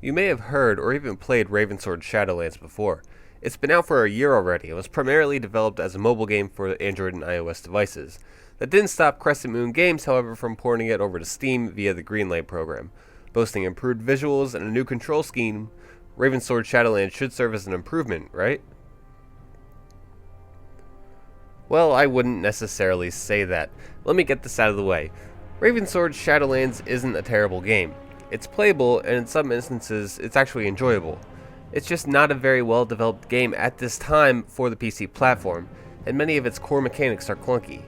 You may have heard or even played Ravensword Shadowlands before. It's been out for a year already and was primarily developed as a mobile game for Android and iOS devices. That didn't stop Crescent Moon Games, however, from porting it over to Steam via the Greenlight program. Boasting improved visuals and a new control scheme, Ravensword Shadowlands should serve as an improvement, right? Well, I wouldn't necessarily say that. Let me get this out of the way. Ravensword Shadowlands isn't a terrible game. It's playable, and in some instances, it's actually enjoyable. It's just not a very well developed game at this time for the PC platform, and many of its core mechanics are clunky.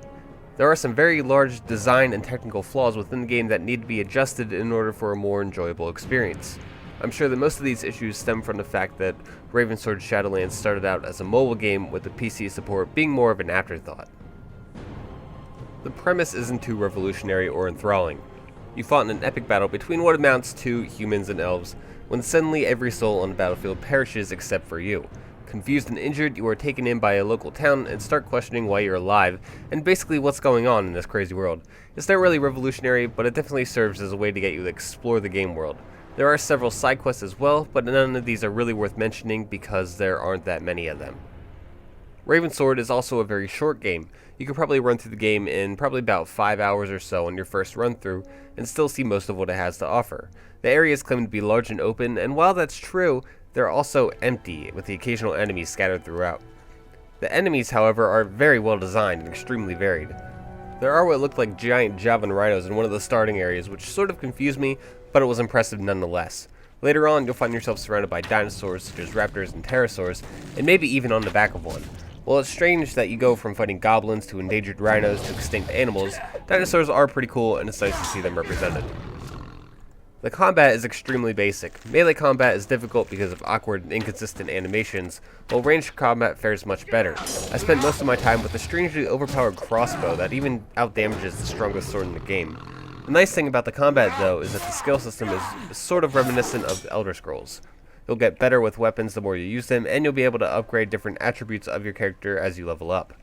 There are some very large design and technical flaws within the game that need to be adjusted in order for a more enjoyable experience. I'm sure that most of these issues stem from the fact that Ravensword Shadowlands started out as a mobile game with the PC support being more of an afterthought. The premise isn't too revolutionary or enthralling. You fought in an epic battle between what amounts to humans and elves, when suddenly every soul on the battlefield perishes except for you. Confused and injured, you are taken in by a local town and start questioning why you're alive, and basically what's going on in this crazy world. It's not really revolutionary, but it definitely serves as a way to get you to explore the game world. There are several side quests as well, but none of these are really worth mentioning because there aren't that many of them. Ravensword is also a very short game. You could probably run through the game in probably about 5 hours or so on your first run through and still see most of what it has to offer. The areas claim to be large and open, and while that's true, they're also empty, with the occasional enemies scattered throughout. The enemies, however, are very well designed and extremely varied. There are what look like giant Javan rhinos in one of the starting areas, which sort of confused me, but it was impressive nonetheless. Later on, you'll find yourself surrounded by dinosaurs such as raptors and pterosaurs, and maybe even on the back of one. While it's strange that you go from fighting goblins to endangered rhinos to extinct animals, dinosaurs are pretty cool and it's nice to see them represented. The combat is extremely basic. Melee combat is difficult because of awkward and inconsistent animations, while ranged combat fares much better. I spent most of my time with a strangely overpowered crossbow that even outdamages the strongest sword in the game. The nice thing about the combat, though, is that the skill system is sort of reminiscent of the Elder Scrolls. You'll get better with weapons the more you use them, and you'll be able to upgrade different attributes of your character as you level up.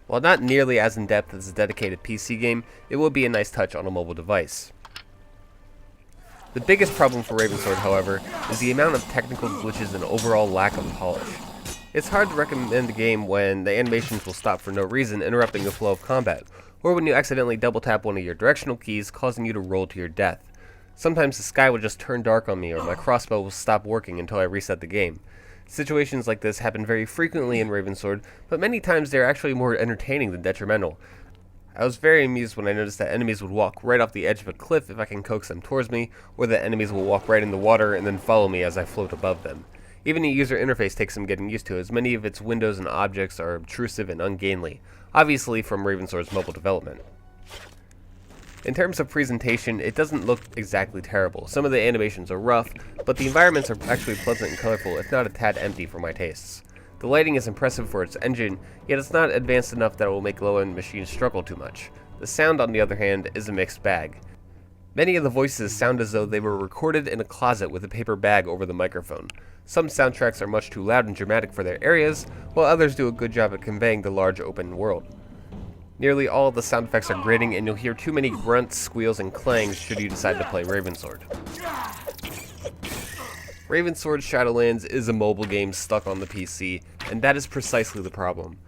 While not nearly as in-depth as a dedicated PC game, it will be a nice touch on a mobile device. The biggest problem for Ravensword, however, is the amount of technical glitches and overall lack of polish. It's hard to recommend a game when the animations will stop for no reason, interrupting the flow of combat, or when you accidentally double tap one of your directional keys, causing you to roll to your death. Sometimes the sky will just turn dark on me, or my crossbow will stop working until I reset the game. Situations like this happen very frequently in Ravensword, but many times they are actually more entertaining than detrimental. I was very amused when I noticed that enemies would walk right off the edge of a cliff if I can coax them towards me, or that enemies will walk right in the water and then follow me as I float above them. Even the user interface takes some getting used to, as many of its windows and objects are obtrusive and ungainly, obviously from Ravensword's mobile development. In terms of presentation, it doesn't look exactly terrible. Some of the animations are rough, but the environments are actually pleasant and colorful, if not a tad empty for my tastes. The lighting is impressive for its engine, yet it's not advanced enough that it will make low-end machines struggle too much. The sound, on the other hand, is a mixed bag. Many of the voices sound as though they were recorded in a closet with a paper bag over the microphone. Some soundtracks are much too loud and dramatic for their areas, while others do a good job at conveying the large open world. Nearly all of the sound effects are grating, and you'll hear too many grunts, squeals, and clangs should you decide to play Ravensword. Ravensword Shadowlands is a mobile game stuck on the PC, and that is precisely the problem.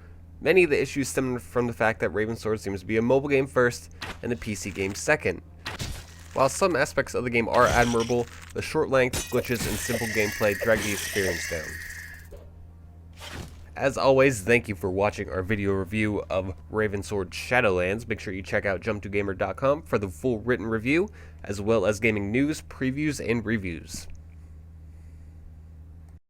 Many of the issues stem from the fact that Ravensword seems to be a mobile game first, and a PC game second. While some aspects of the game are admirable, the short length, glitches, and simple gameplay drag the experience down. As always, thank you for watching our video review of Ravensword Shadowlands. Make sure you check out JumpToGamer.com for the full written review, as well as gaming news, previews, and reviews.